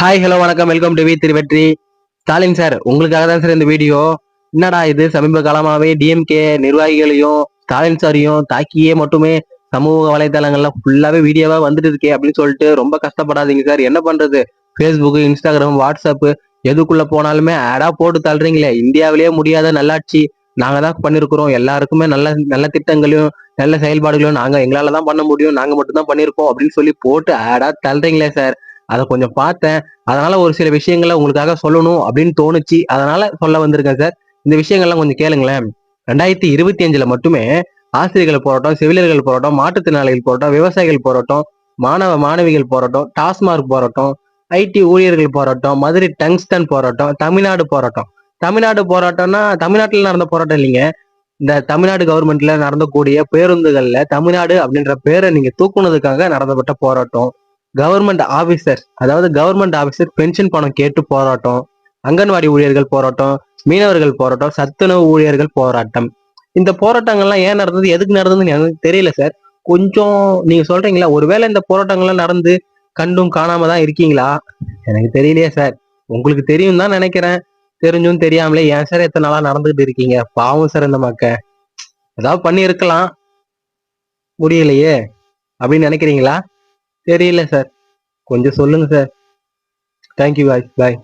Hi hello வணக்கம், welcome to வி திருவெற்றி. ஸ்டாலின் சார், உங்களுக்காக தான் சார் இந்த வீடியோ. என்னடா இது, சமீப காலமாவே டிஎம்கே நிர்வாகிகளையும் ஸ்டாலின் சாரையும் தாக்கியே மட்டுமே சமூக வலைதளங்கள்ல ஃபுல்லாவே வீடியோவா வந்துட்டு இருக்கே அப்படின்னு சொல்லிட்டு ரொம்ப கஷ்டப்படாதீங்க சார். என்ன பண்றது, ஃபேஸ்புக், இன்ஸ்டாகிராம், வாட்ஸ்அப் எதுக்குள்ள போனாலுமே ஆடா போட்டு தள்ளுறீங்களே. இந்தியாவிலேயே முடியாத நல்லாட்சி நாங்க தான் பண்ணிருக்கிறோம், எல்லாருக்குமே நல்ல நல்ல திட்டங்களையும் நல்ல செயல்பாடுகளையும் எங்களால தான் பண்ண முடியும், நாங்க மட்டும் தான் பண்ணிருக்கோம் அப்படின்னு சொல்லி போட்டு ஆடா தள்ளுறீங்களே சார். அதை கொஞ்சம் பார்த்தேன். அதனால ஒரு சில விஷயங்களை உங்களுக்காக சொல்லணும் அப்படின்னு தோணுச்சு, அதனால சொல்ல வந்திருக்கேன் சார். இந்த விஷயங்கள்லாம் கொஞ்சம் கேளுங்களேன். 2025 மட்டுமே ஆசிரியர்கள் போராட்டம், செவிலியர்கள் போராட்டம், மாற்றுத்திறனாளிகள் போராட்டம், விவசாயிகள் போராட்டம், மாணவ மாணவிகள் போராட்டம், டாஸ்மார்க் போராட்டம், ஐடி ஊழியர்கள் போராட்டம், மதுரை டங்ஸ்டன் போராட்டம், தமிழ்நாடு போராட்டம். தமிழ்நாடு போராட்டம்னா தமிழ்நாட்டில் நடந்த போராட்டம் இல்லைங்க. இந்த தமிழ்நாடு கவர்மெண்ட்ல நடந்தக்கூடிய பேருந்துகள்ல தமிழ்நாடு அப்படின்ற பேரை நீங்க தூக்குனதுக்காக நடத்தப்பட்ட போராட்டம். கவர்மெண்ட் ஆபீசர், அதாவது கவர்மெண்ட் ஆபீசர் பென்ஷன் பணம் கேட்டு போராட்டம், அங்கன்வாடி ஊழியர்கள் போராட்டம், மீனவர்கள் போராட்டம், சத்துணவு ஊழியர்கள் போராட்டம். இந்த போராட்டங்கள்லாம் ஏன் நடந்தது, எதுக்கு நடந்ததுன்னு எனக்கு தெரியல சார். கொஞ்சம் நீங்க சொல்றீங்களா? ஒருவேளை இந்த போராட்டங்கள்லாம் நடந்து கண்டும் காணாம தான் இருக்கீங்களா? எனக்கு தெரியலையே சார். உங்களுக்கு தெரியும் தான் நினைக்கிறேன். தெரிஞ்சும் தெரியாமலே ஏன் சார் எத்தனை நாளா நடந்துகிட்டு இருக்கீங்க? பாவம் சார் இந்த மக்க. ஏதாவது பண்ணி இருக்கலாம், முடியலையே அப்படின்னு நினைக்கிறீங்களா? தெரியல சார். கொஞ்சம் சொல்லுங்க சார். தேங்க்யூ, பாய் பாய்.